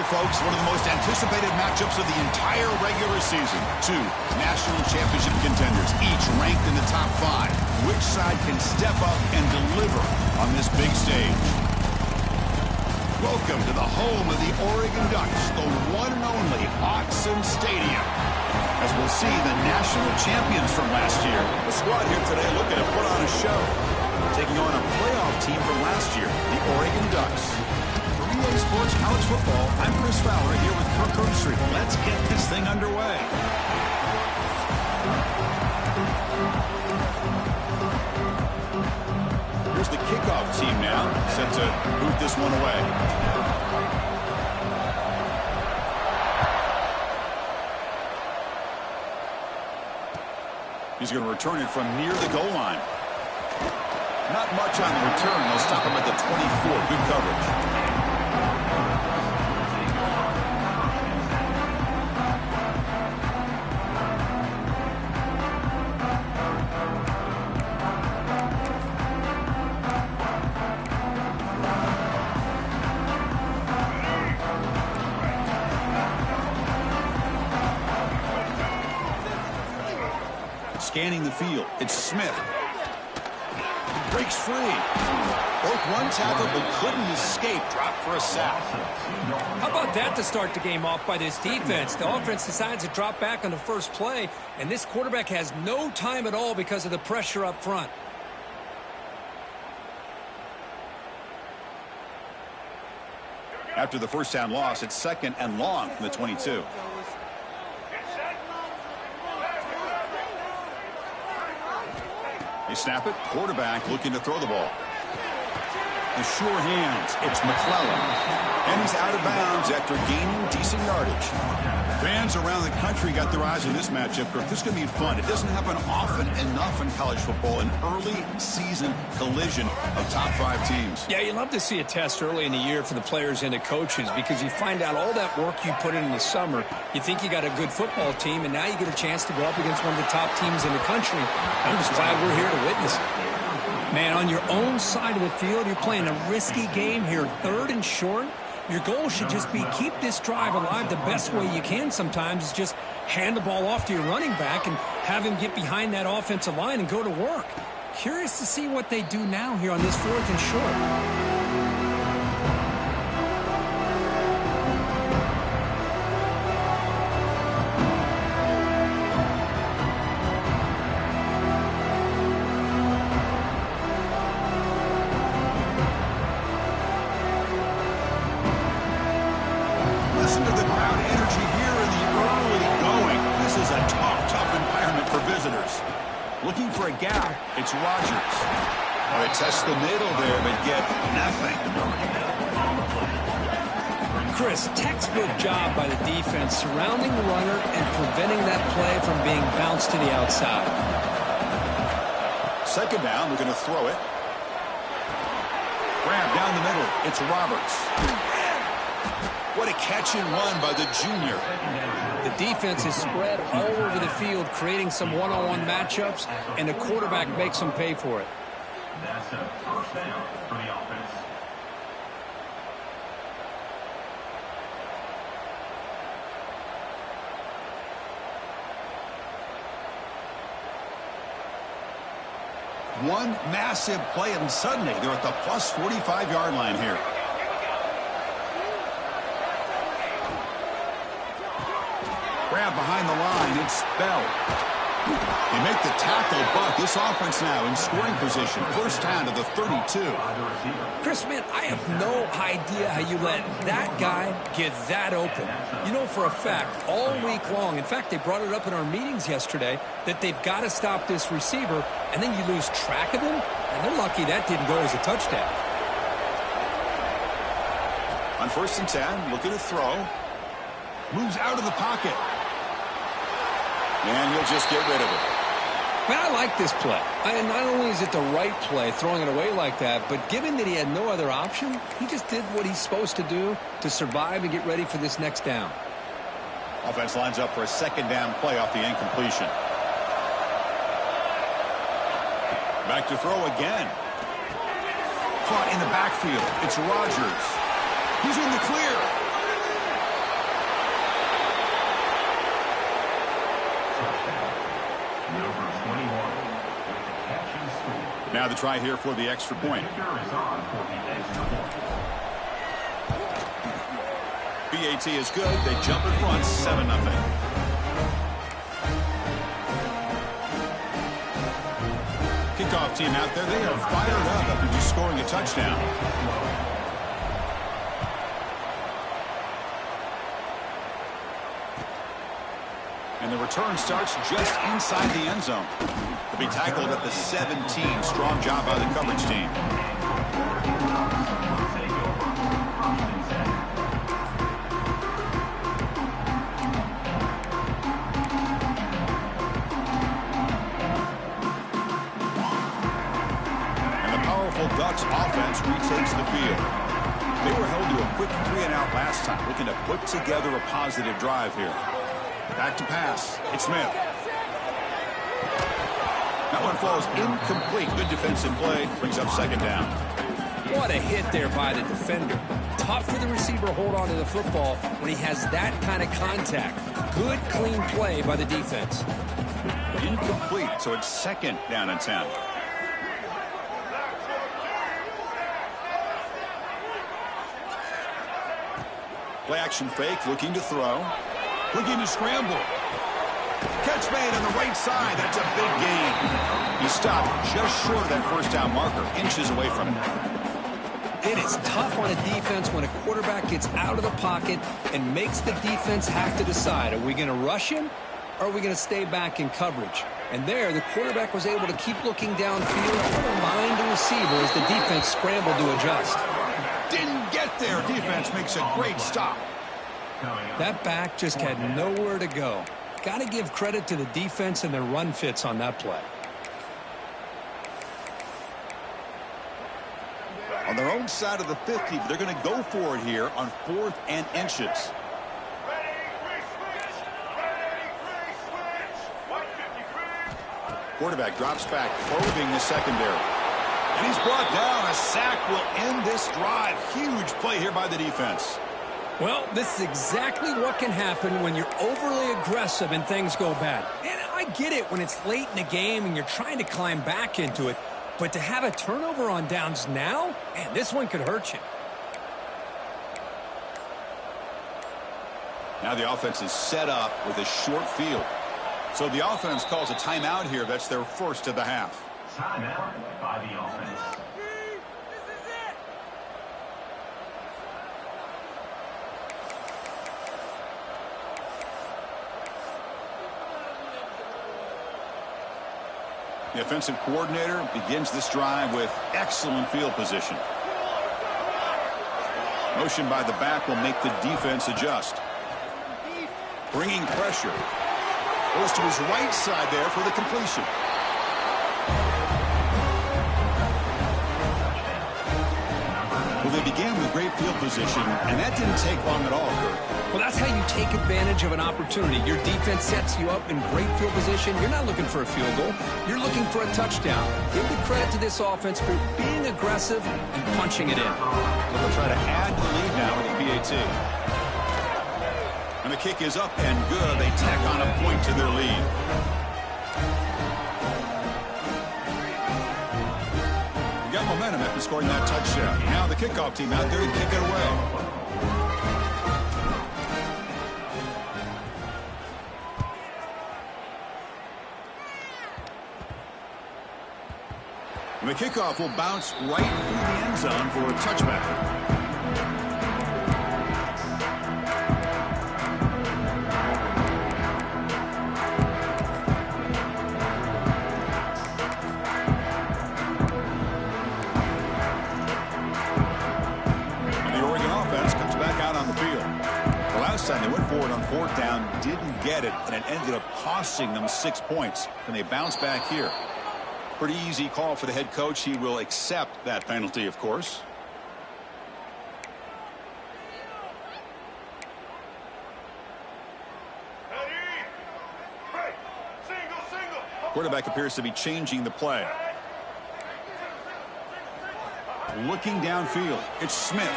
folks, one of the most anticipated matchups of the entire regular season. Two national championship contenders, each ranked in the top 5. Which side can step up and deliver on this big stage? Welcome to the home of the Oregon Ducks, the one and only Autzen Stadium. As we'll see the national champions from last year. The squad here today looking to put on a show. Taking on a playoff team from last year, the Oregon Ducks. For EA Sports College Football, I'm Chris Fowler here with Kirk Herbstreit. Let's get this thing underway. Here's the kickoff team now, set to boot this one away. He's going to return it from near the goal line. Not much on the return. They'll stop him at the 24. Good coverage. Scanning the field. It's Smith. Breaks free. Broke one tackle but couldn't escape. Dropped for a sack. How about that to start the game off by this defense? The offense decides to drop back on the first play, and this quarterback has no time at all because of the pressure up front. After the first down loss, it's 2nd and long from the 22. They snap it. Quarterback looking to throw the ball. The sure hands. It's McClellan. And he's out of bounds after gaining decent yardage. Fans around the country got their eyes on this matchup. This is going to be fun. It doesn't happen often enough in college football. An early season collision of top 5 teams. Yeah, you love to see a test early in the year for the players and the coaches because you find out all that work you put in the summer. You think you got a good football team, and now you get a chance to go up against one of the top teams in the country. I'm just glad we're here to witness it. Man, on your own side of the field, you're playing a risky game here. 3rd and short. Your goal should just be keep this drive alive the best way you can sometimes is just hand the ball off to your running back and have him get behind that offensive line and go to work. Curious to see what they do now here on this 4th and short. Listen to the crowd energy here in the early going. This is a tough environment for visitors. Looking for a gap. It's Rogers. Oh, they test the middle there, but get nothing. Chris, textbook job by the defense surrounding the runner and preventing that play from being bounced to the outside. 2nd down, we're going to throw it. Grab down the middle. It's Roberts. What a catch and run by the junior. The defense is spread all over the field, creating some one-on-one matchups, and the quarterback makes them pay for it. That's a first down for the offense. One massive play, and suddenly they're at the plus 45-yard line here. Grab behind the line. It's Bell. They make the tackle, but this offense now in scoring position. First down to the 32. Chris, man, I have no idea how you let that guy get that open. You know for a fact, all week long, in fact, they brought it up in our meetings yesterday, that they've got to stop this receiver, and then you lose track of him, and they're lucky that didn't go as a touchdown. On 1st and 10, looking to throw. Moves out of the pocket. And he'll just get rid of it. Man, I like this play. Not only is it the right play, throwing it away like that, but given that he had no other option, he just did what he's supposed to do to survive and get ready for this next down. Offense lines up for a 2nd down play off the incompletion. Back to throw again. Caught in the backfield. It's Rogers. He's in the clear. Now the try here for the extra point. BAT is good. They jump in front, 7-0. Kickoff team out there. They are fired up after just scoring a touchdown. And the return starts just inside the end zone. To be tackled at the 17. Strong job by the coverage team. And the powerful Ducks offense retakes the field. They were held to a quick 3-and-out last time, looking to put together a positive drive here. Back to pass. It's Smith. That one falls incomplete. Good defensive play. Brings up second down. What a hit there by the defender. Tough for the receiver to hold on to the football when he has that kind of contact. Good, clean play by the defense. Incomplete, so it's second down and 10. Play action fake, looking to throw. Looking to scramble. Catch made on the right side. That's a big gain. He stopped just short of that first down marker, inches away from it. It is tough on a defense when a quarterback gets out of the pocket and makes the defense have to decide, are we going to rush him or are we going to stay back in coverage? And there, the quarterback was able to keep looking downfield, find the receiver as the defense scrambled to adjust. Didn't get there. Defense makes a great stop. That back just had nowhere to go. Got to give credit to the defense and their run fits on that play. On their own side of the 50, they're going to go for it here on 4th and inches. Quarterback drops back, probing the secondary. And he's brought down. A sack will end this drive. Huge play here by the defense. Well, this is exactly what can happen when you're overly aggressive and things go bad. And I get it when it's late in the game and you're trying to climb back into it. But to have a turnover on downs now, man, this one could hurt you. Now the offense is set up with a short field. So the offense calls a timeout here. That's their first of the half. Timeout by the offense. The offensive coordinator begins this drive with excellent field position. Motion by the back will make the defense adjust. Bringing pressure. Goes to his right side there for the completion. Well, they began with great field position, and that didn't take long at all, Kurt. Well, that's how you take advantage of an opportunity. Your defense sets you up in great field position. You're not looking for a field goal. You're looking for a touchdown. Give the credit to this offense for being aggressive and punching it in. So they'll try to add the lead now with the PAT. And the kick is up and good. They tack on a point to their lead. They got momentum after scoring that touchdown. Now the kickoff team out there to kick it away. And the kickoff will bounce right through the end zone for a touchback. They went forward on 4th down, didn't get it, and it ended up costing them 6 points. And they bounce back here. Pretty easy call for the head coach. He will accept that penalty, of course. Quarterback appears to be changing the play. Looking downfield, it's Smith.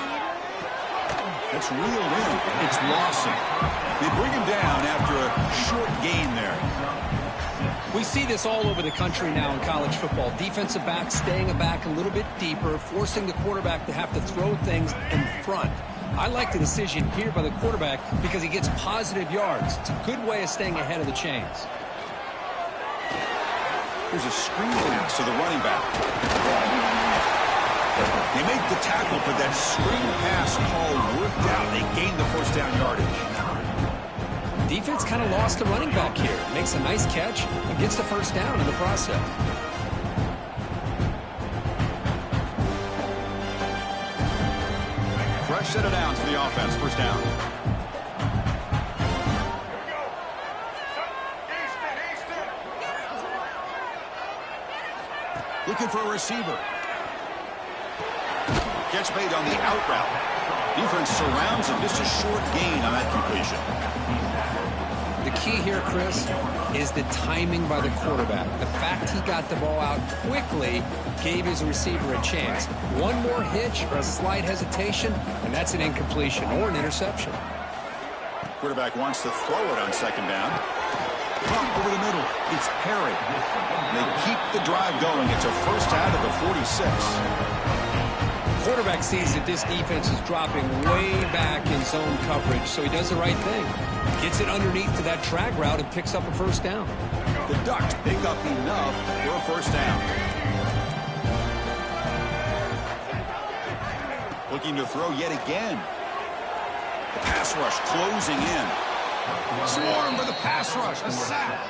It's reeled in. It's Lawson. They bring him down after a short gain there. We see this all over the country now in college football. Defensive backs staying back a little bit deeper, forcing the quarterback to have to throw things in front. I like the decision here by the quarterback because he gets positive yards. It's a good way of staying ahead of the chains. Here's a screen pass to the running back. They make the tackle, but that screen pass call worked out. They gained the first down yardage. Defense kind of lost the running back here. Makes a nice catch and gets the first down in the process. Fresh set of downs for the offense. First down. Looking for a receiver. Catch made on the out route. Defense surrounds him. Just a short gain on that completion. The key here, Chris, is the timing by the quarterback. The fact he got the ball out quickly gave his receiver a chance. One more hitch or a slight hesitation, and that's an incompletion or an interception. Quarterback wants to throw it on second down. Pump over the middle. It's Perry. They keep the drive going. It's a first out of the 46. Quarterback sees that this defense is dropping way back in zone coverage, so he does the right thing. Gets it underneath to that drag route and picks up a first down. The Ducks pick up enough for a first down. Looking to throw yet again. The pass rush closing in. Swarm for the pass rush. A sack.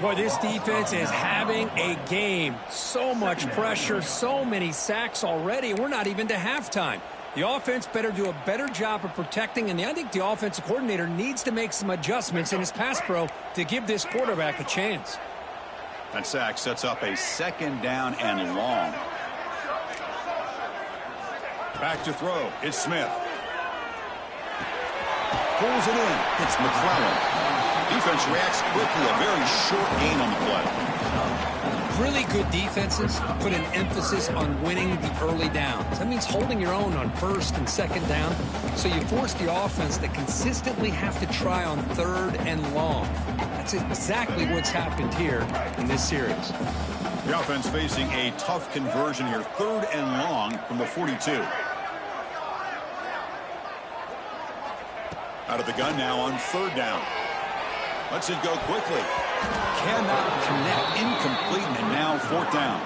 Boy, this defense is having a game. So much pressure, so many sacks already. We're not even to halftime. The offense better do a better job of protecting, and I think the offensive coordinator needs to make some adjustments in his pass pro to give this quarterback a chance. That sack sets up a second down and long. Back to throw. It's Smith. Pulls it in. It's McClellan. Defense reacts quickly. A very short gain on the play. Really good defenses put an emphasis on winning the early downs. That means holding your own on first and second down. So you force the offense to consistently have to try on third and long. That's exactly what's happened here in this series. The offense facing a tough conversion here. Third and long from the 42. Out of the gun now on third down. Lets it go quickly. Cannot connect. Incomplete, and now fourth down.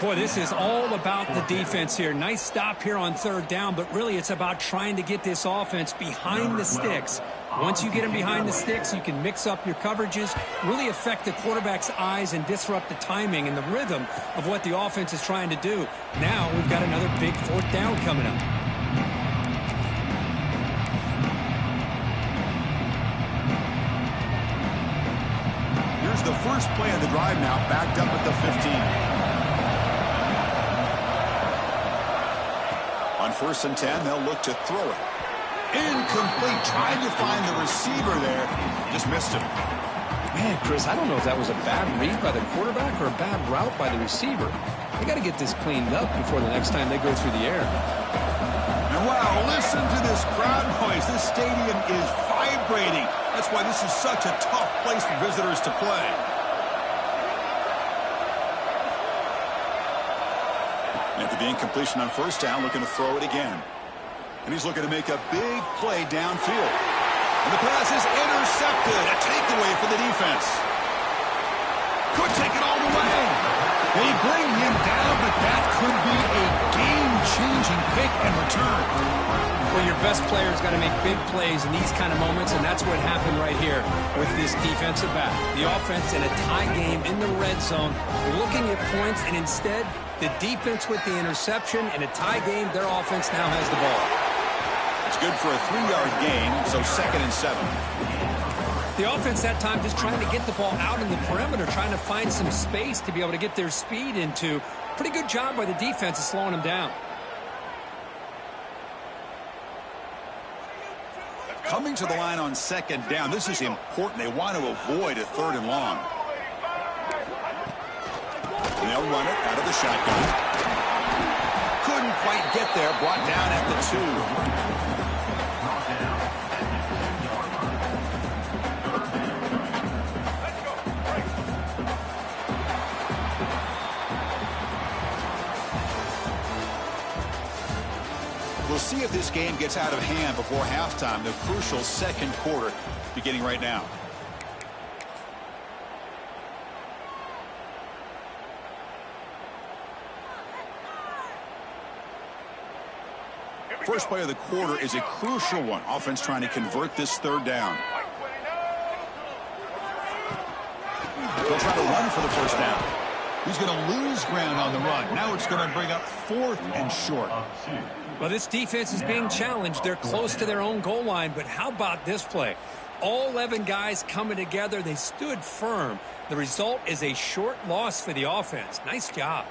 Boy, this is all about the defense here. Nice stop here on third down, but really it's about trying to get this offense behind the sticks. Once you get them behind the sticks, you can mix up your coverages, really affect the quarterback's eyes and disrupt the timing and the rhythm of what the offense is trying to do. Now we've got another big fourth down coming up. Here's the first play of the drive now, backed up at the 15. On 1st and 10, they'll look to throw it. Incomplete. Tried to find the receiver there. Just missed him. Man, Chris, I don't know if that was a bad read by the quarterback or a bad route by the receiver. They got to get this cleaned up before the next time they go through the air. And wow, listen to this crowd noise. This stadium is vibrating. That's why this is such a tough place for visitors to play. After the incompletion on first down, looking to throw it again. And he's looking to make a big play downfield. And the pass is intercepted. A takeaway for the defense. Could take it all the way. They bring him down, but that could be a game-changing pick and return. Well, your best player's got to make big plays in these kind of moments, and that's what happened right here with this defensive back. The offense in a tie game in the red zone, looking at points, and instead, the defense with the interception. In a tie game, their offense now has the ball. It's good for a 3-yard gain, so 2nd and 7. The offense that time just trying to get the ball out in the perimeter, trying to find some space to be able to get their speed into. Pretty good job by the defense of slowing them down. Coming to the line on 2nd down. This is important. They want to avoid a 3rd and long. And they'll run it out of the shotgun. Couldn't quite get there. Brought down at the 2. We'll see if this game gets out of hand before halftime, the crucial second quarter beginning right now. First play of the quarter is a crucial one. Offense trying to convert this third down. They'll try to run for the first down. He's going to lose ground on the run. Now it's going to bring up 4th and short. Well, this defense is being challenged. They're close to their own goal line, but how about this play? All 11 guys coming together. They stood firm. The result is a short loss for the offense. Nice job.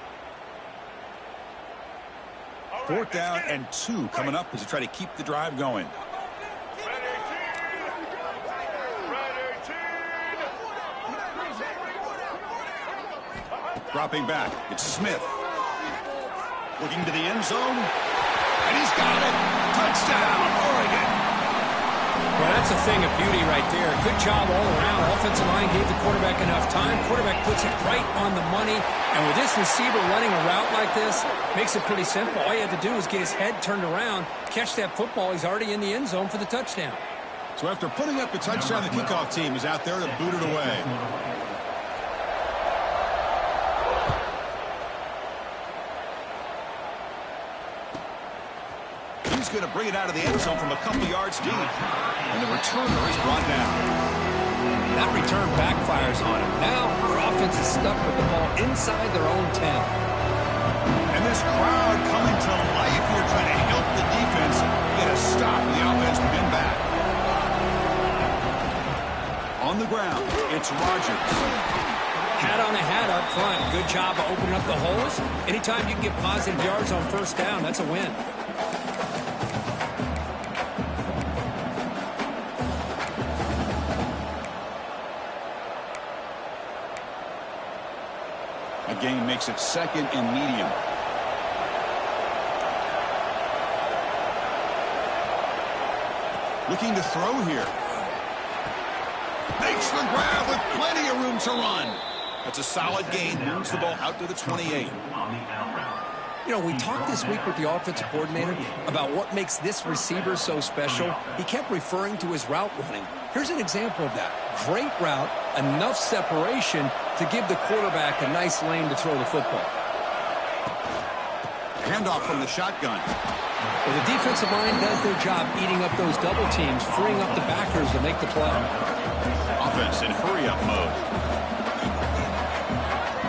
4th down and 2 coming up as they try to keep the drive going. Dropping back, it's Smith. Looking to the end zone, and he's got it. Touchdown, Oregon. Well, that's a thing of beauty right there. Good job all around. Offensive line gave the quarterback enough time. Quarterback puts it right on the money. And with this receiver running a route like this, makes it pretty simple. All you have to do is get his head turned around, catch that football. He's already in the end zone for the touchdown. So after putting up the touchdown, the kickoff team is out there to boot it away. He's going to bring it out of the end zone from a couple yards deep. And the returner is brought down. That return backfires on him. Now their offense is stuck with the ball inside their own 10. And this crowd coming to life here trying to help the defense get a stop. The offense pinned back. On the ground, it's Rodgers. Hat on a hat up front. Good job of opening up the holes. Anytime you can get positive yards on first down, that's a win. Game makes it 2nd and medium. Looking to throw here. Makes the grab with plenty of room to run. That's a solid gain. Moves the ball out to the 28. You know, we talked this week with the offensive coordinator about what makes this receiver so special. He kept referring to his route running. Here's an example of that. Great route, enough separation to give the quarterback a nice lane to throw the football. Handoff from the shotgun. Well, the defensive line does their job eating up those double teams, freeing up the backers to make the play. Offense in hurry-up mode.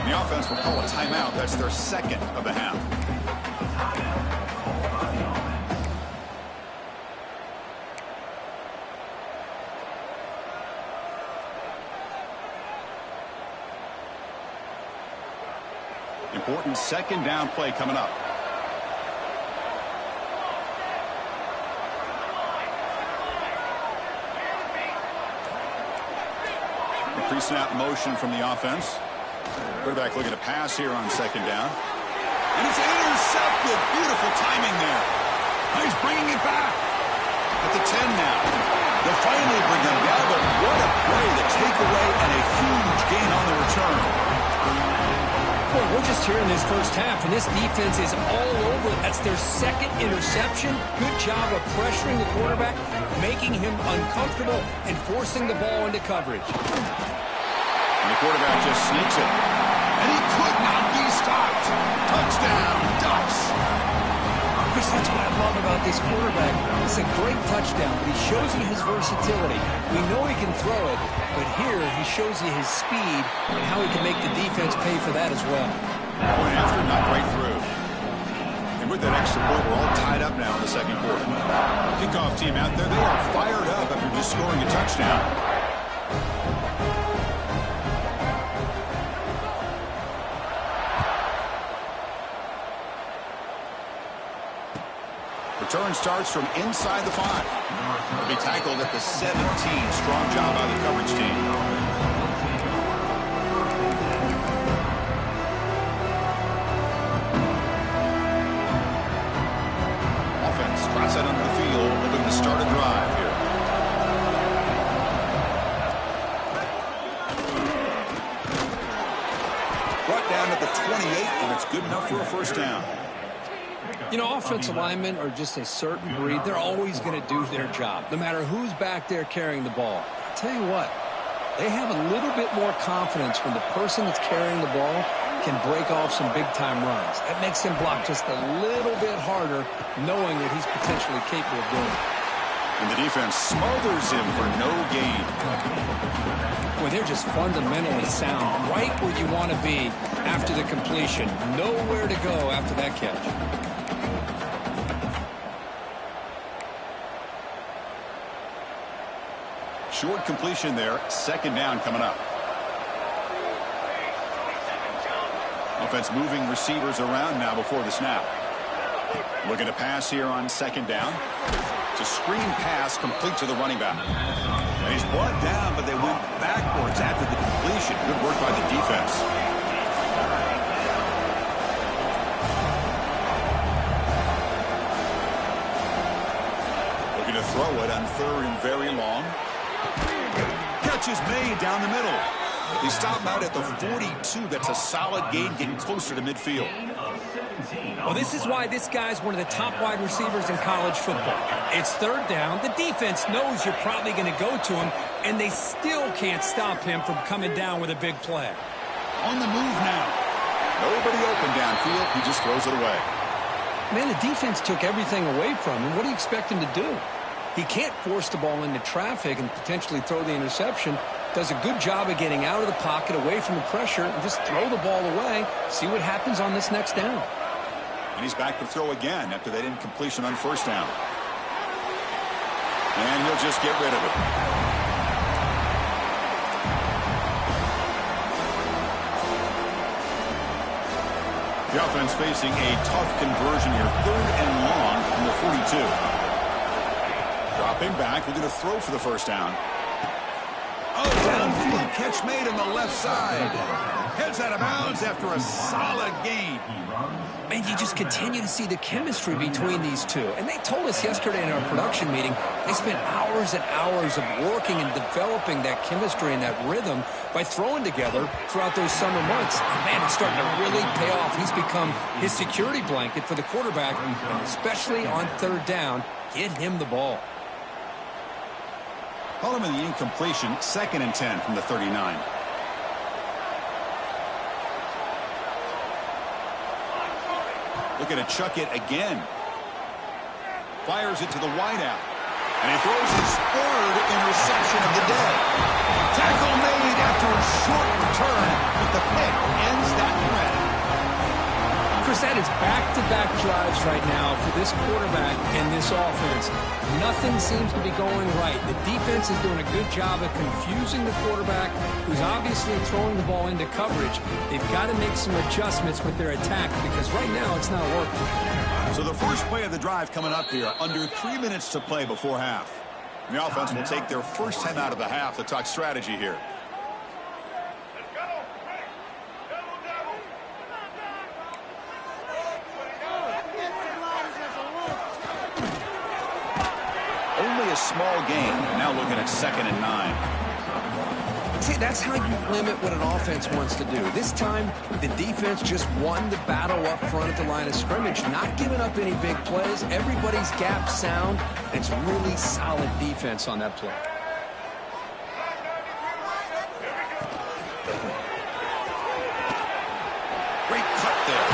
The offense will call a timeout. That's their 2nd of the half. Important 2nd down play coming up. The pre-snap motion from the offense. Quarterback looking to pass here on 2nd down. And it's intercepted. Beautiful timing there. And he's bringing it back. At the 10 now. They'll finally bring them down, but what a play. The takeaway and a huge gain on the return. Boy, we're just here in this first half, and this defense is all over. That's their 2nd interception. Good job of pressuring the quarterback, making him uncomfortable, and forcing the ball into coverage. And the quarterback just sneaks it. And he could not be stopped. Touchdown, Ducks. Chris, that's what I love about this quarterback. It's a great touchdown, but he shows you his versatility. We know he can throw it, but here he shows you his speed and how he can make the defense pay for that as well. Point after, not right through. And with that extra point, we're all tied up now in the 2nd quarter. Kickoff team out there, they are fired up after just scoring a touchdown. Return starts from inside the 5. He'll be tackled at the 17. Strong job by the coverage team. Offense trots out onto the field, looking to start a drive here. Brought down at the 28, and it's good enough for a first down. You know, offensive linemen are just a certain breed. They're always going to do their job, no matter who's back there carrying the ball. I'll tell you what, they have a little bit more confidence when the person that's carrying the ball can break off some big-time runs. That makes him block just a little bit harder, knowing that he's potentially capable of doing it. And the defense smothers him for no gain. Boy, they're just fundamentally sound, right where you want to be after the completion. Nowhere to go after that catch. Short completion there. Second down coming up. Offense moving receivers around now before the snap. Looking to pass here on second down. It's a screen pass complete to the running back. And he's brought down, but they went backwards after the completion. Good work by the defense. Looking to throw it on third and very long. Catch is made down the middle. He stopped out at the 42. That's a solid gain, getting closer to midfield. Well, this is why this guy's one of the top wide receivers in college football. It's third down. The defense knows you're probably going to go to him, and they still can't stop him from coming down with a big play. On the move now. Nobody open downfield. He just throws it away. Man, the defense took everything away from him. What do you expect him to do? He can't force the ball into traffic and potentially throw the interception. Does a good job of getting out of the pocket, away from the pressure, and just throw the ball away. See what happens on this next down. And he's back to throw again after that incompletion on first down. And he'll just get rid of it. The offense facing a tough conversion here. Third and long from the 42. Dropping back, looking to throw for the first down. Oh, downfield catch made on the left side. Heads out of bounds after a solid gain. And you just continue to see the chemistry between these two. And they told us yesterday in our production meeting, they spent hours and hours of working and developing that chemistry and that rhythm by throwing together throughout those summer months. And man, it's starting to really pay off. He's become his security blanket for the quarterback, and especially on third down, get him the ball. Call him in the incompletion, 2nd and 10 from the 39. Looking to chuck it again. Fires it to the wideout. And he throws his third interception of the day. Tackle made after a short return, but the pick ends that threat. Chris, that is back-to-back drives right now for this quarterback and this offense. Nothing seems to be going right. The defense is doing a good job of confusing the quarterback, who's obviously throwing the ball into coverage. They've got to make some adjustments with their attack because right now it's not working. So the first play of the drive coming up here, under 3 minutes to play before half. The offense will take their first time out of the half to talk strategy here. Only a small gain. Now looking at 2nd and 9. See, that's how you limit what an offense wants to do. This time, the defense just won the battle up front at the line of scrimmage, not giving up any big plays. Everybody's gap sound. It's really solid defense on that play. Great cut there.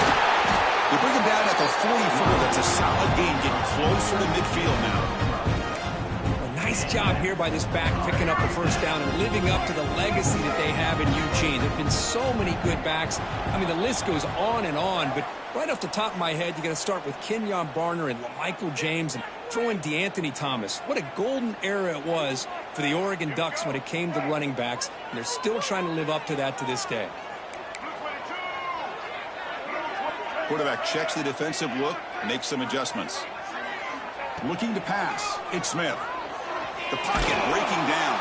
They bring him down at the 44. That's a solid gain, getting closer to midfield now. Nice job here by this back picking up the first down and living up to the legacy that they have in Eugene. There have been so many good backs. I mean, the list goes on and on, but right off the top of my head, you got to start with Kenyon Barner and Michael James and throw in DeAnthony Thomas. What a golden era it was for the Oregon Ducks when it came to running backs, and they're still trying to live up to that to this day. Quarterback checks the defensive look, makes some adjustments. Looking to pass, it's Smith. The pocket breaking down.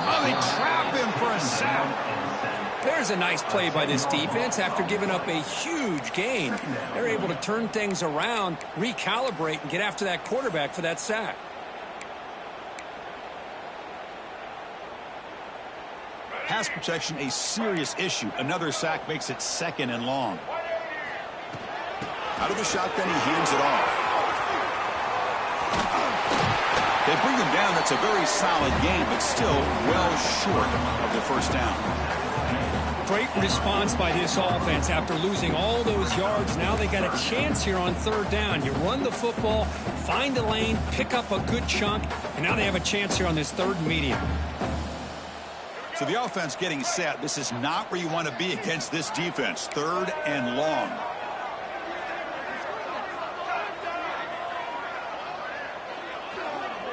Oh, they trap him for a sack. There's a nice play by this defense after giving up a huge gain. They're able to turn things around, recalibrate, and get after that quarterback for that sack. Pass protection, a serious issue. Another sack makes it 2nd and long. Out of the shotgun, he hands it off. They bring him down. That's a very solid game, but still well short of the first down. Great response by this offense after losing all those yards. Now they got a chance here on third down. You run the football, find a lane, pick up a good chunk, and now they have a chance here on this third and medium. So the offense getting set. This is not where you want to be against this defense. Third and long.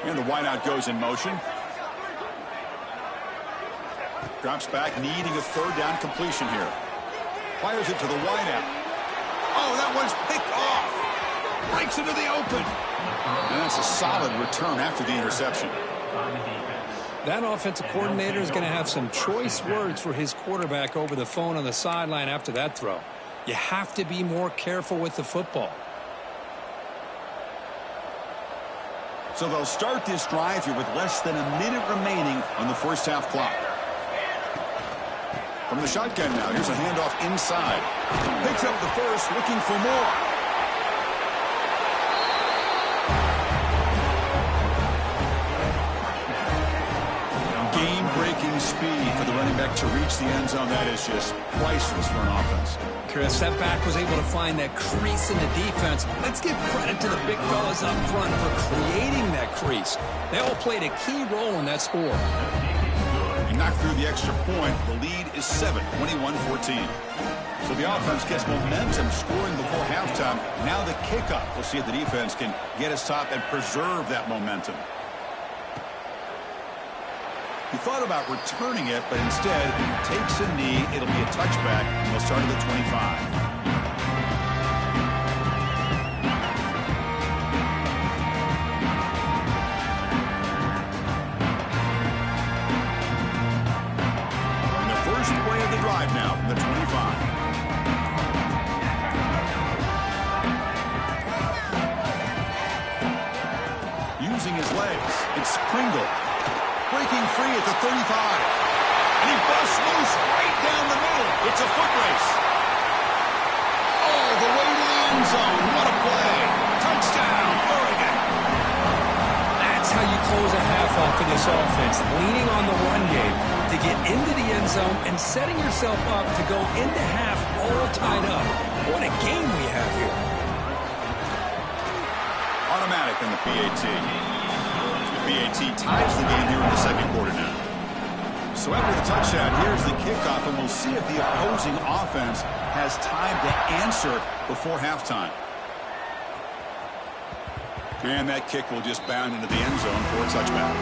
And the wideout goes in motion. Drops back, needing a third down completion here. Fires it to the wideout. Oh, that one's picked off. Breaks into the open. And that's a solid return after the interception. That offensive coordinator is going to have some choice words for his quarterback over the phone on the sideline after that throw. You have to be more careful with the football. So they'll start this drive here with less than a minute remaining on the first half clock. From the shotgun now, here's a handoff inside. Picks up the first, looking for more. Game-breaking speed for the running back to reach the end zone. That is just priceless for an offense. Chris, that back was able to find that crease in the defense. Let's give credit to the big fellas up front for creating that crease. They all played a key role in that score. He knocked through the extra point. The lead is 7, 21-14. So the offense gets momentum scoring before halftime. Now the kickoff. We'll see if the defense can get us top and preserve that momentum. He thought about returning it, but instead takes a knee. It'll be a touchback. They'll start at the 25. Now from the 25. Using his legs, it's Pringle. Breaking free at the 35. And he busts loose right down the middle. It's a foot race. All the way to the end zone. What a play. Touchdown, Oregon. That's how you close a half off for this offense. Leaning on the run game to get into the end zone and setting yourself up to go into half all tied up. What a game we have here. Automatic on the PAT. The PAT ties the game here in the second quarter now. So after the touchdown, here's the kickoff, and we'll see if the opposing offense has time to answer before halftime. And that kick will just bound into the end zone for a touchback.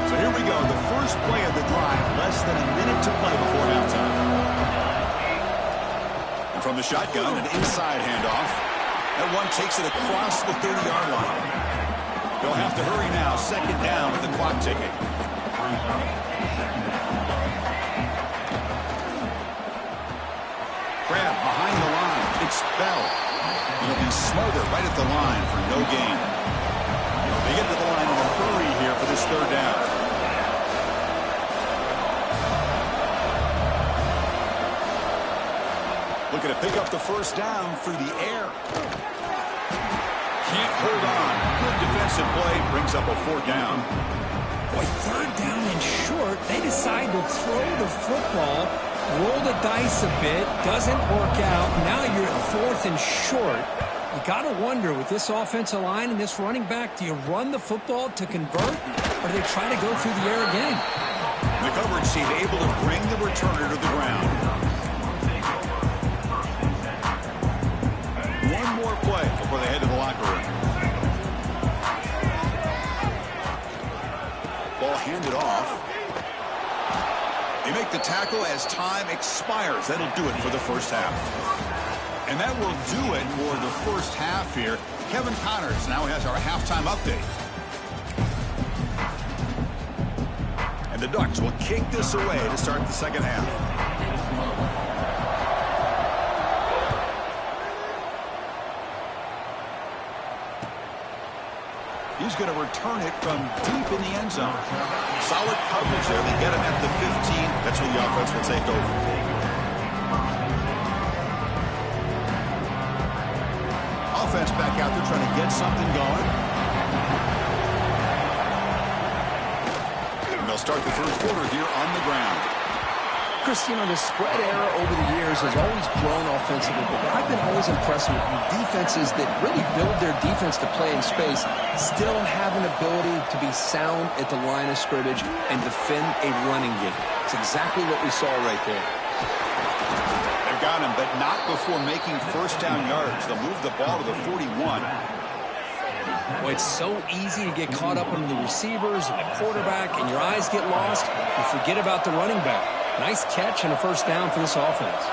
So here we go, the first play of the drive, less than a minute to play before halftime. And from the shotgun, an inside handoff. That one takes it across the 30-yard line. They'll have to hurry now, second down with the clock ticking. Grab behind the line. It's Bell. It'll be Smother right at the line for no gain. They get to the line in a hurry here for this third down. Looking to pick up the first down through the air. Can't hold on. Good defensive play. Brings up a fourth down. Boy, third down and short. They decide to throw the football. Roll the dice a bit, doesn't work out. Now you're at fourth and short. You got to wonder, with this offensive line and this running back, do you run the football to convert, or do they try to go through the air again? The coverage team able to bring the returner to the ground. One more play before they head to the locker room. Ball handed off. They make the tackle as time expires. That'll do it for the first half. And that will do it for the first half here. Kevin Connors now has our halftime update. And the Ducks will kick this away to start the second half. He's going to return it from deep in the end zone. Solid coverage there. They get him at the 15. offense will take over. Offense back out there trying to get something going. And they'll start the third quarter here on the ground. Chris, you know, the spread era over the years has always grown offensively, but I've been always impressed with defenses that really build their defense to play in space, still have an ability to be sound at the line of scrimmage and defend a running game. It's exactly what we saw right there. They've got him, but not before making first down yards. They'll move the ball to the 41. Well, it's so easy to get caught up in the receivers and the quarterback, and your eyes get lost. You forget about the running back. Nice catch and a first down for this offense.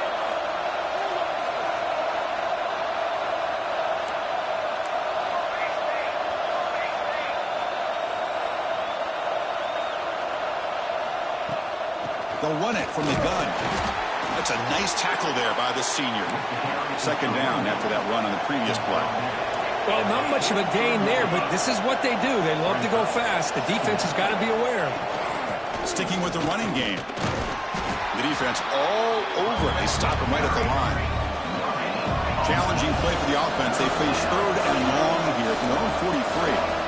They'll run it from the gun. That's a nice tackle there by the senior. Second down after that run on the previous play. Well, not much of a gain there, but this is what they do. They love to go fast. The defense has got to be aware. Sticking with the running game. The defense all over it. They stop him right at the line. Challenging play for the offense. They face third and long here from their own 43.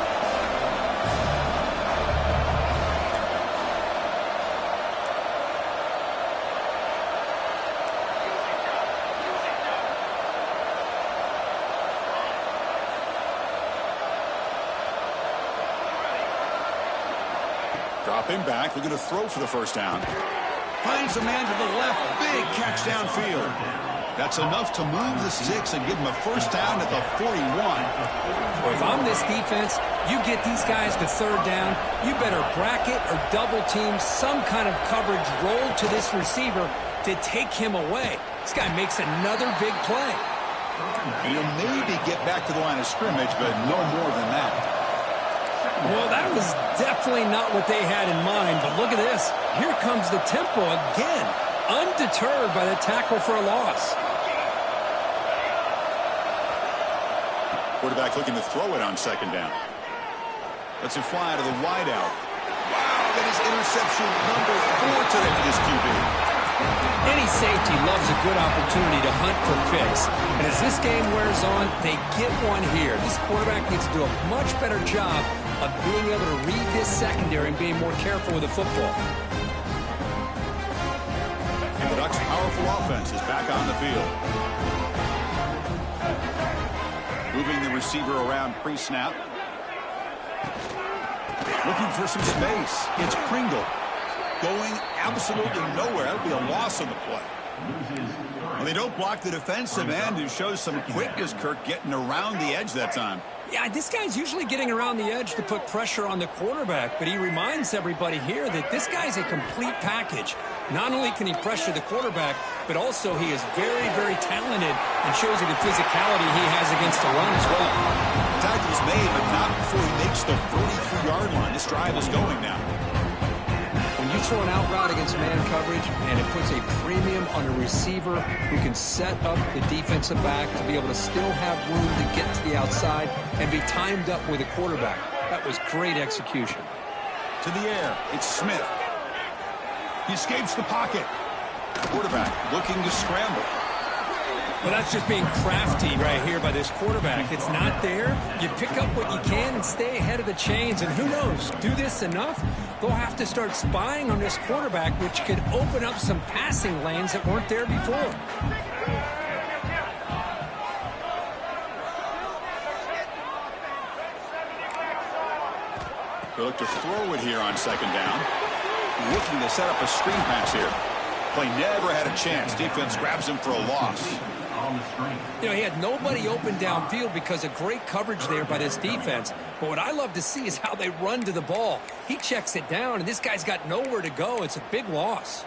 Dropping back, looking to throw for the first down. Finds a man to the left, big catch downfield. That's enough to move the sticks and give him a first down at the 41. Well, if I'm this defense, you get these guys to third down, you better bracket or double team some kind of coverage roll to this receiver to take him away. This guy makes another big play. He'll maybe get back to the line of scrimmage, but no more than that. Well, that was definitely not what they had in mind, but look at this. Here comes the tempo again, undeterred by the tackle for a loss. Quarterback looking to throw it on second down. Lets it fly to the wideout. Wow, that is interception number 4 today for this QB. Any safety loves a good opportunity to hunt for picks. And as this game wears on, they get one here. This quarterback needs to do a much better job of being able to read this secondary and being more careful with the football. And the Ducks' powerful offense is back on the field. Moving the receiver around pre-snap. Looking for some space. It's Pringle. Going absolutely nowhere. That would be a loss on the play. And they don't block the defensive end, who shows some quickness, Kirk, getting around the edge that time. Yeah, this guy's usually getting around the edge to put pressure on the quarterback, but he reminds everybody here that this guy's a complete package. Not only can he pressure the quarterback, but also he is very, very talented and shows you the physicality he has against the run as well. Tackle's made, but not before he makes the 43-yard line. This drive is going now. When you throw an out route against man coverage, and it puts a premium on a receiver who can set up the defensive back to be able to still have room to get to the outside and be timed up with a quarterback. That was great execution. To the air, it's Smith. He escapes the pocket. Quarterback looking to scramble. Well, that's just being crafty right here by this quarterback. It's not there. You pick up what you can and stay ahead of the chains. And who knows, do this enough, they'll have to start spying on this quarterback, which could open up some passing lanes that weren't there before. They look to throw it here on second down. Looking to set up a screen pass here. Play never had a chance. Defense grabs him for a loss. You know, he had nobody open downfield because of great coverage there by this defense. But what I love to see is how they run to the ball. He checks it down, and this guy's got nowhere to go. It's a big loss.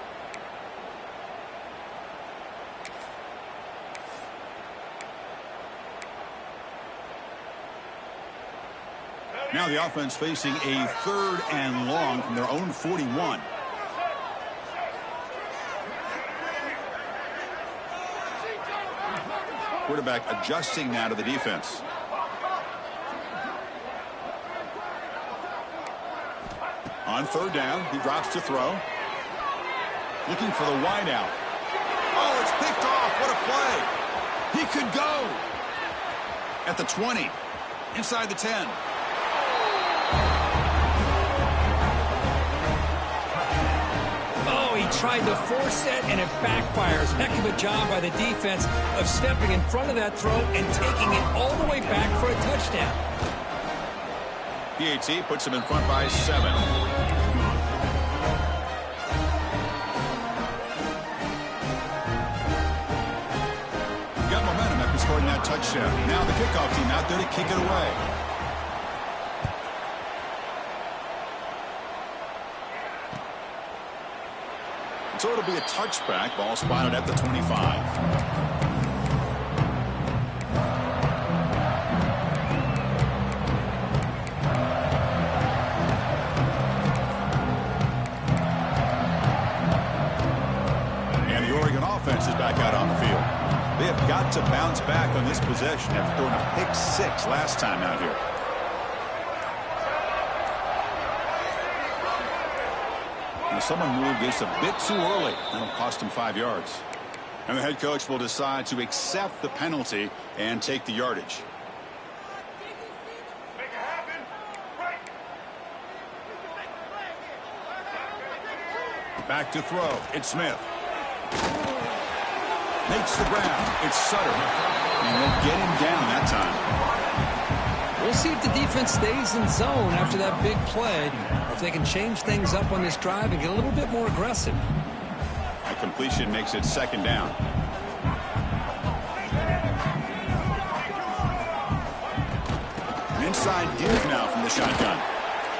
Now the offense facing a third and long from their own 41. Quarterback adjusting now to the defense. On third down, he drops to throw. Looking for the wideout. Oh, it's picked off. What a play. He could go. At the 20. Inside the 10. Oh, he tried to force it, and it backfires. Heck of a job by the defense of stepping in front of that throw and taking it all the way back for a touchdown. PAT puts him in front by 7. Got momentum after scoring that touchdown. Now the kickoff team out there to kick it away. So it'll be a touchback. Ball spotted at the 25. Is back out on the field. They have got to bounce back on this possession after throwing a pick 6 last time out here. Now someone moved this a bit too early. That'll cost him 5 yards. And the head coach will decide to accept the penalty and take the yardage. Back to throw. It's Smith. Makes the ground. It's Sutter. And they'll get him down that time. We'll see if the defense stays in zone after that big play, or if they can change things up on this drive and get a little bit more aggressive. A completion makes it 2nd down. An inside deep now from the shotgun.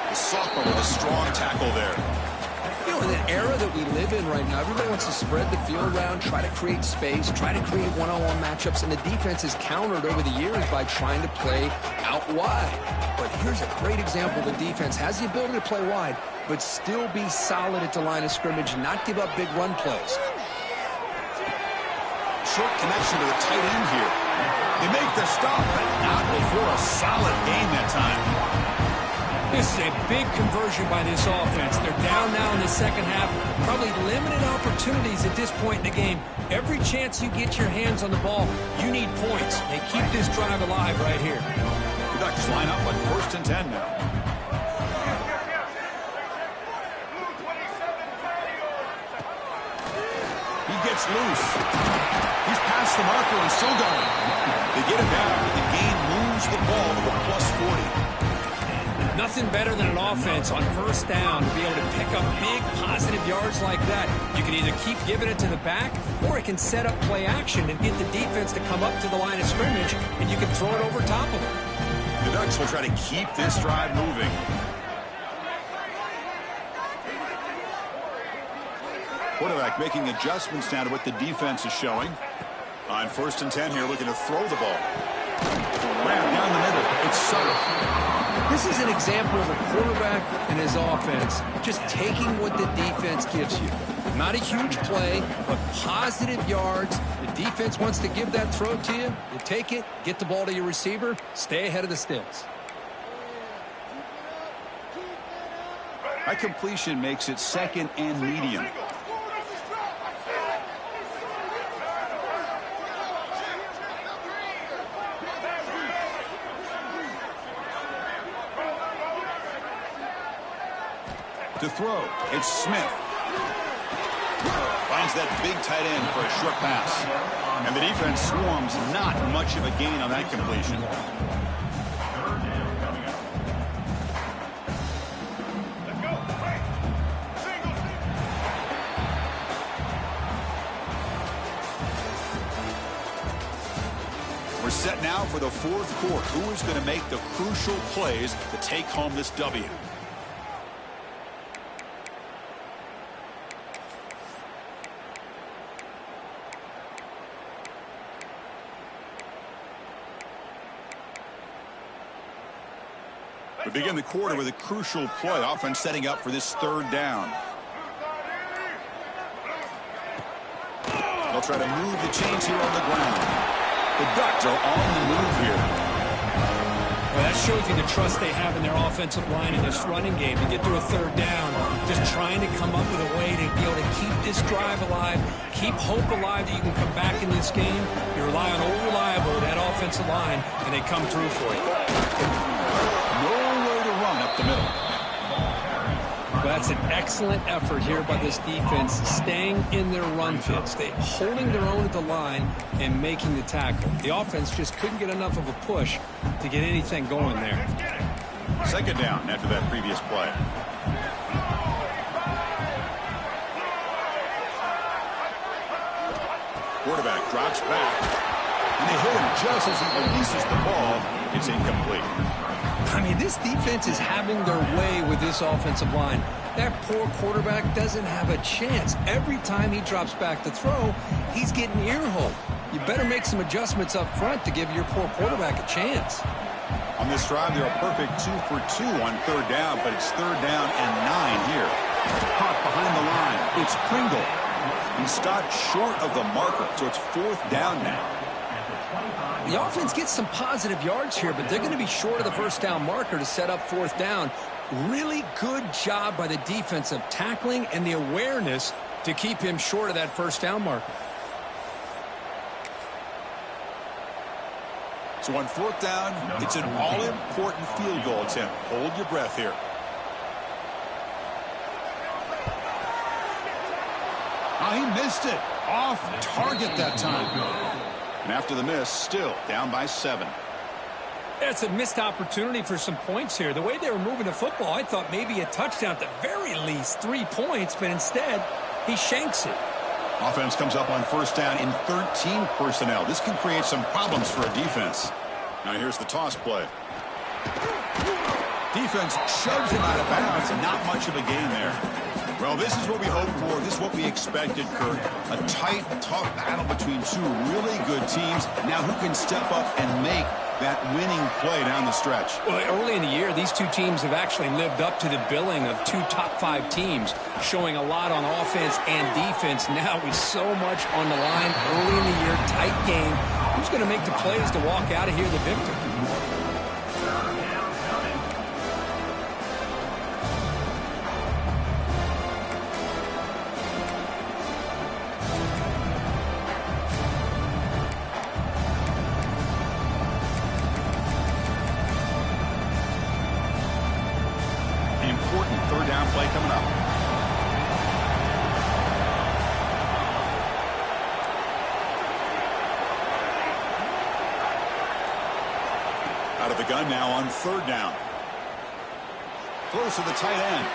The sophomore with a strong tackle there. You know, in the era that we live in right now, everybody wants to spread the field around, try to create space, try to create one-on-one matchups, and the defense has countered over the years by trying to play out wide. But here's a great example. The defense has the ability to play wide, but still be solid at the line of scrimmage, not give up big run plays. Short connection to the tight end here. They make the stop, but not before a solid game that time. This is a big conversion by this offense. They're down now in the second half. Probably limited opportunities at this point in the game. Every chance you get your hands on the ball, you need points. They keep this drive alive right here. The Ducks line up on 1st and 10 now. He gets loose. He's past the marker and still going. They get him down. The gain moves the ball to the +40. Nothing better than an offense on 1st down to be able to pick up big positive yards like that. You can either keep giving it to the back, or it can set up play action and get the defense to come up to the line of scrimmage, and you can throw it over top of them. The Ducks will try to keep this drive moving. Quarterback making adjustments now to what the defense is showing. On 1st and 10 here, looking to throw the ball. Ram down the middle. It's Sutter. This is an example of a quarterback and his offense just taking what the defense gives you. Not a huge play, but positive yards. The defense wants to give that throw to you. You take it, get the ball to your receiver, stay ahead of the sticks. That completion makes it 2nd and medium. To throw, it's Smith. Finds that big tight end for a short pass. And the defense swarms, not much of a gain on that completion. We're set now for the 4th quarter. Who is going to make the crucial plays to take home this W? We begin the quarter with a crucial play. Offense setting up for this 3rd down. They'll try to move the chains here on the ground. The Ducks are on the move here. Well, that shows you the trust they have in their offensive line in this running game. To get to a 3rd down, just trying to come up with a way to be able to keep this drive alive, keep hope alive that you can come back in this game. You rely on old reliable, that offensive line, and they come through for you. Nowhere to run up the middle. That's an excellent effort here by this defense, staying in their run fit, holding their own at the line and making the tackle. The offense just couldn't get enough of a push to get anything going there. Second down after that previous play. Quarterback drops back, and they hit him just as he releases the ball. It's incomplete. I mean, this defense is having their way with this offensive line. That poor quarterback doesn't have a chance. Every time he drops back to throw, he's getting earholed. You better make some adjustments up front to give your poor quarterback a chance. On this drive, they're a perfect 2 for 2 on third down, but it's third down and 9 here. Caught behind the line. It's Pringle. He stopped short of the marker, so it's fourth down now. The offense gets some positive yards here, but they're going to be short of the first down marker to set up fourth down. Really good job by the defense of tackling and the awareness to keep him short of that first down marker. So on fourth down, it's an all-important field goal attempt. Hold your breath here. Oh, he missed it. Off target that time. And after the miss, still down by 7. That's a missed opportunity for some points here. The way they were moving the football, I thought maybe a touchdown at the very least, 3 points, but instead, he shanks it. Offense comes up on first down in 13 personnel. This can create some problems for a defense. Now here's the toss play. Defense shoves him out of bounds. Not much of a gain there. Well, this is what we hoped for. This is what we expected, Kurt. A tight, tough battle between two really good teams. Now who can step up and make that winning play down the stretch? Well, early in the year, these two teams have actually lived up to the billing of 2 top 5 teams, showing a lot on offense and defense. Now with so much on the line early in the year, tight game. Who's going to make the plays to walk out of here the victor? Important third down play coming up. Out of the gun now on third down. Close to the tight end.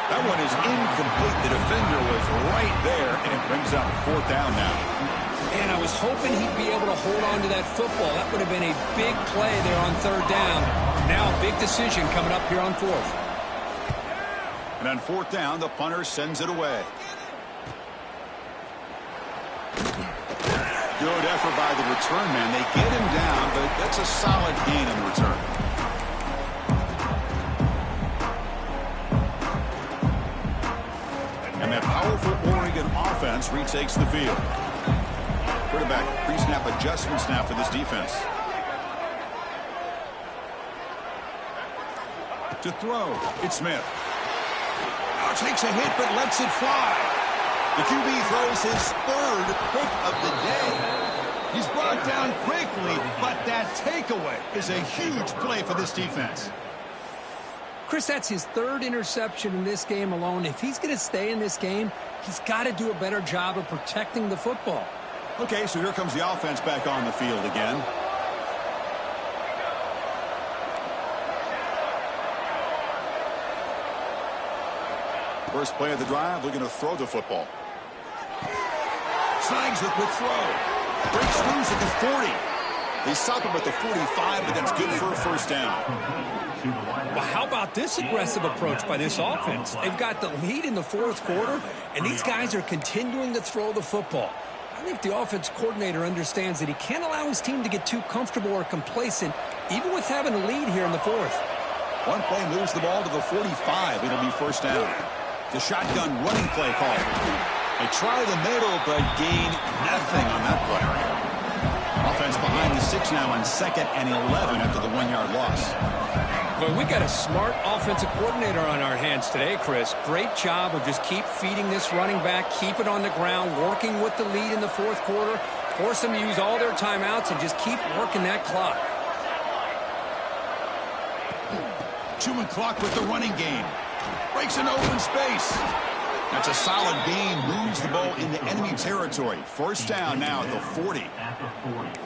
That one is incomplete. The defender was right there, and it brings up fourth down now. And I was hoping he'd be able to hold on to that football. That would have been a big play there on third down. Now a big decision coming up here on fourth. And on fourth down, the punter sends it away. Good effort by the return man. They get him down, but that's a solid gain on the return. And that powerful Oregon offense retakes the field. Quarterback pre-snap adjustments now for this defense. To throw, it's Smith. Now takes a hit but lets it fly. The QB throws his third pick of the day. He's brought down quickly, but that takeaway is a huge play for this defense. Chris, that's his third interception in this game alone. If he's going to stay in this game, he's got to do a better job of protecting the football. Okay, so here comes the offense back on the field again. First play of the drive, looking to throw the football. Snags the quick throw. Breaks loose at the 40. They stop him at the 45, but that's good for a first down. Well, how about this aggressive approach by this offense? They've got the lead in the fourth quarter, and these guys are continuing to throw the football. I think the offense coordinator understands that he can't allow his team to get too comfortable or complacent, even with having a lead here in the fourth. One play moves the ball to the 45. It'll be first down. The shotgun running play call. They try the middle, but gain nothing on that play. Offense behind the 6 now on 2nd and 11 after the 1-yard loss. Well, we got a smart offensive coordinator on our hands today, Chris. Great job of just keep feeding this running back, keep it on the ground, working with the lead in the fourth quarter, force them to use all their timeouts, and just keep working that clock. 2-minute clock with the running game. Breaks an open space. That's a solid gain. Moves the ball into enemy territory. First down now at the 40.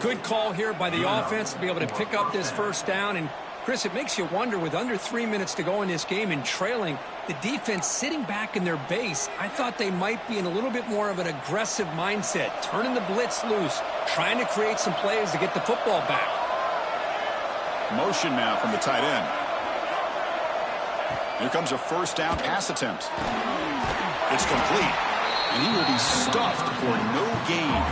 Good call here by the offense to be able to pick up this first down. And, Chris, it makes you wonder, with under 3 minutes to go in this game and trailing, the defense sitting back in their base, I thought they might be in a little bit more of an aggressive mindset, turning the blitz loose, trying to create some plays to get the football back. Motion now from the tight end. Here comes a first down pass attempt. It's complete, and he will be stuffed for no gain.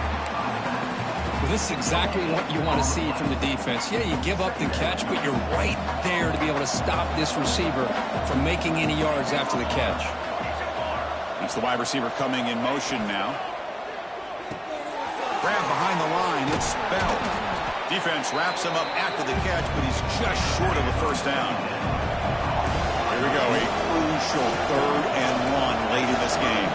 Well, this is exactly what you want to see from the defense. Yeah, you give up the catch, but you're right there to be able to stop this receiver from making any yards after the catch. It's the wide receiver coming in motion now. Grab behind the line. It's Bell. Defense wraps him up after the catch, but he's just short of a first down. Here we go, a crucial 3rd and 1 late in this game.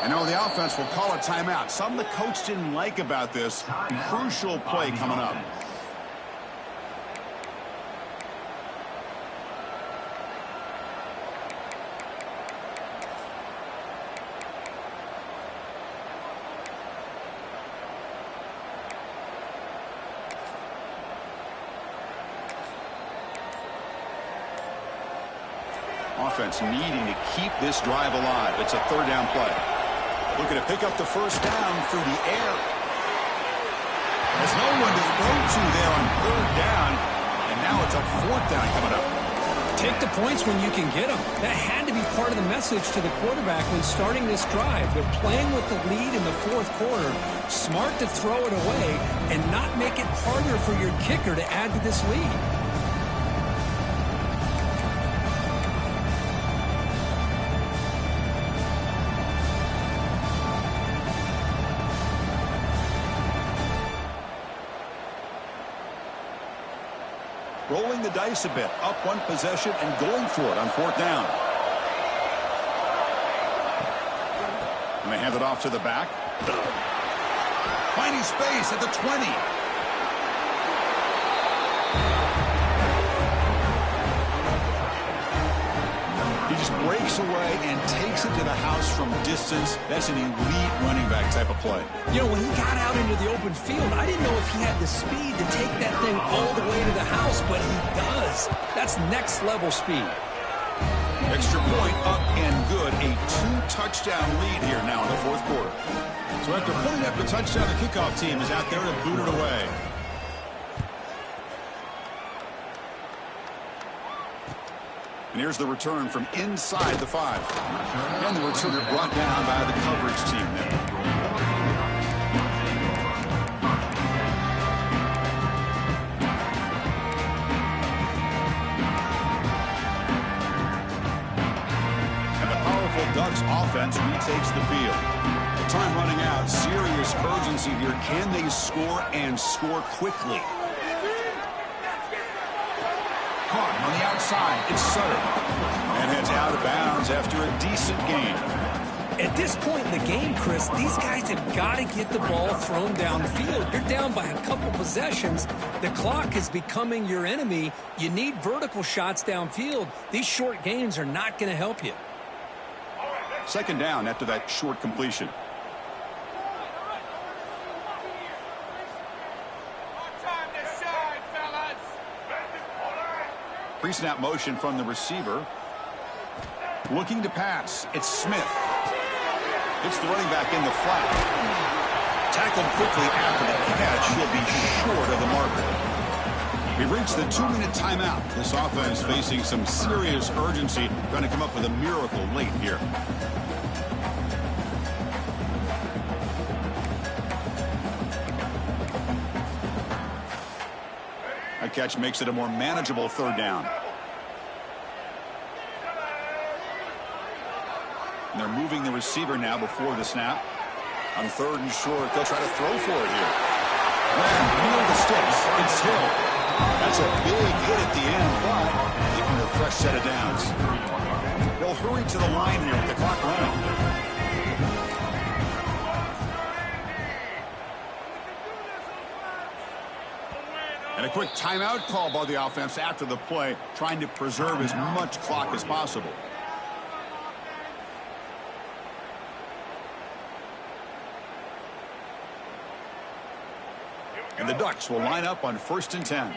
I know the offense will call a timeout. Something the coach didn't like about this. Crucial play coming up. Offense needing to keep this drive alive. It's a 3rd down play. Looking to pick up the first down through the air. There's no one to throw to there on 3rd down. And now it's a 4th down coming up. Take the points when you can get them. That had to be part of the message to the quarterback when starting this drive. They're playing with the lead in the fourth quarter. Smart to throw it away and not make it harder for your kicker to add to this lead. Rolling the dice a bit, up one possession and going for it on 4th down. And they hand it off to the back. Finding space at the 20. He just breaks away and takes it to the house from distance. That's an elite running back type of play. You know, when he got out into the open field, I didn't know if he had the speed to take that thing all the way to the house, but he does. That's next level speed. Extra point up and good. A 2-touchdown lead here now in the fourth quarter. So after putting up the touchdown, the kickoff team is out there to boot it away. And here's the return from inside the 5. And the returner brought down by the coverage team there. And the powerful Ducks offense retakes the field. The time running out, serious urgency here. Can they score and score quickly? Caught on the outside. It's Sutter. And heads out of bounds after a decent gain. At this point in the game, Chris, these guys have got to get the ball thrown downfield. You're down by a couple possessions. The clock is becoming your enemy. You need vertical shots downfield. These short gains are not going to help you. 2nd down after that short completion. Pre-snap motion from the receiver. Looking to pass. It's Smith. It's the running back in the flat. Tackled quickly after the catch. He'll be short of the marker. We've reached the 2-minute timeout. This offense facing some serious urgency. Trying to come up with a miracle late here. That catch makes it a more manageable 3rd down. moving the receiver now before the snap. On 3rd and short, they'll try to throw for it here. Graham near the sticks. It's Hill. That's a big hit at the end, but giving them a fresh set of downs. They'll hurry to the line here with the clock running. And a quick timeout call by the offense after the play, trying to preserve as much clock as possible. And the Ducks will line up on 1st and 10.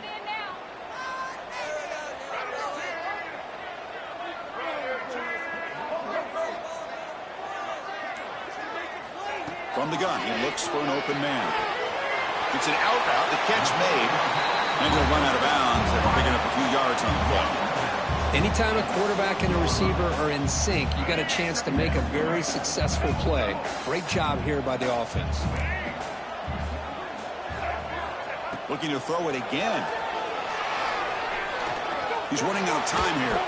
From the gun, he looks for an open man. It's an out route, the catch made, and he'll run out of bounds after picking up a few yards on the play. Anytime a quarterback and a receiver are in sync, you got a chance to make a very successful play. Great job here by the offense. Looking to throw it again. He's running out of time here.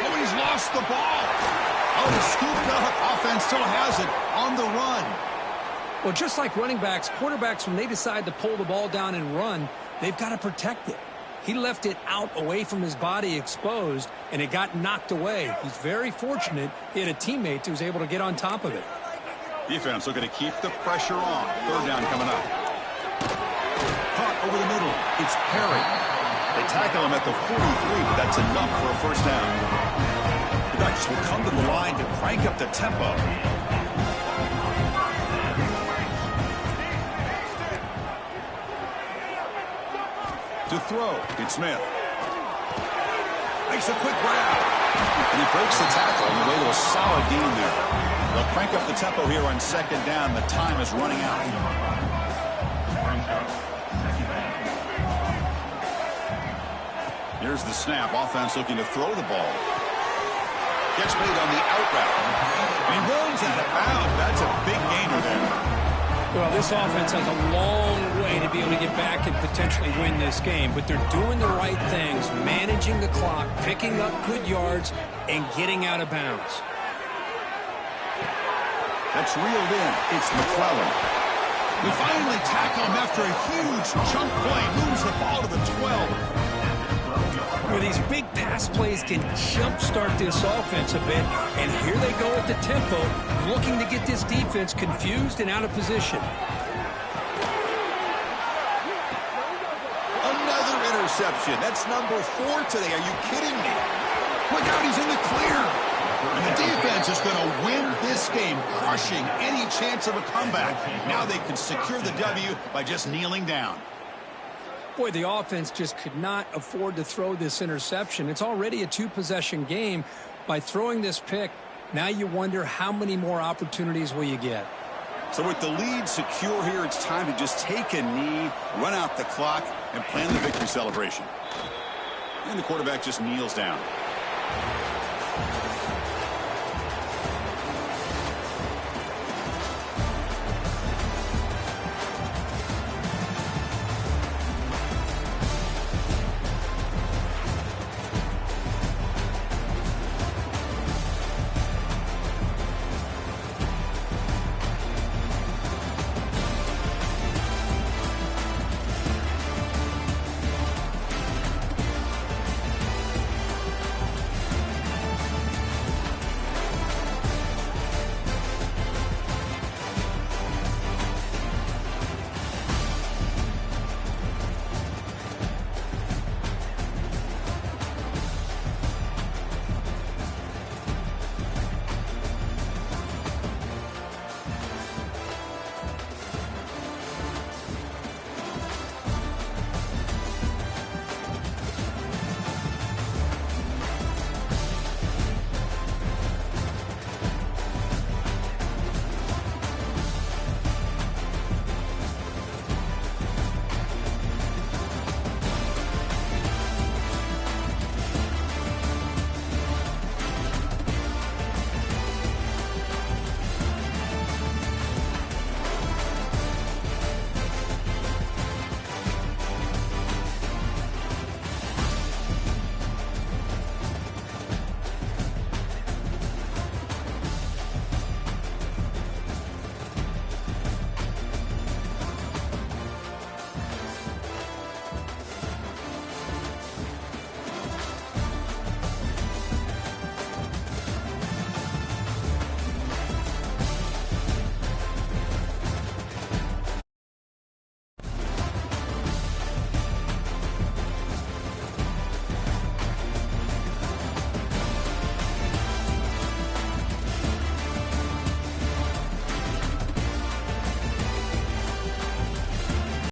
Oh, he's lost the ball. Oh, he's scooped up. Offense still has it on the run. Well, just like running backs, quarterbacks, when they decide to pull the ball down and run, they've got to protect it. He left it out away from his body exposed, and it got knocked away. He's very fortunate he had a teammate who was able to get on top of it. Defense looking to keep the pressure on. 3rd down coming up. Caught over the middle. It's Perry. They tackle him at the 43, but that's enough for a 1st down. The Ducks will come to the line to crank up the tempo. To throw, it's Smith. Makes a quick grab. And he breaks the tackle on the way to a solid gain there. They'll crank up the tempo here on 2nd down. The time is running out. Here's the snap. Offense looking to throw the ball. Gets made on the out route. And he runs out of bounds. That's a big gainer there. Well, this offense has a long way to be able to get back and potentially win this game, but they're doing the right things, managing the clock, picking up good yards, and getting out of bounds. That's reeled in. It's McClellan. We finally tackle him after a huge chunk play. Moves the ball to the 12. Where these big pass plays can jumpstart this offense a bit, and here they go at the tempo, looking to get this defense confused and out of position. Another interception. That's number 4 today. Are you kidding me? Look out, he's in the clear. And the defense is going to win this game, crushing any chance of a comeback. Now they can secure the W by just kneeling down. Boy, the offense just could not afford to throw this interception. It's already a 2-possession game. By throwing this pick, now you wonder how many more opportunities will you get. So with the lead secure here, it's time to just take a knee, run out the clock, and plan the victory celebration. And the quarterback just kneels down.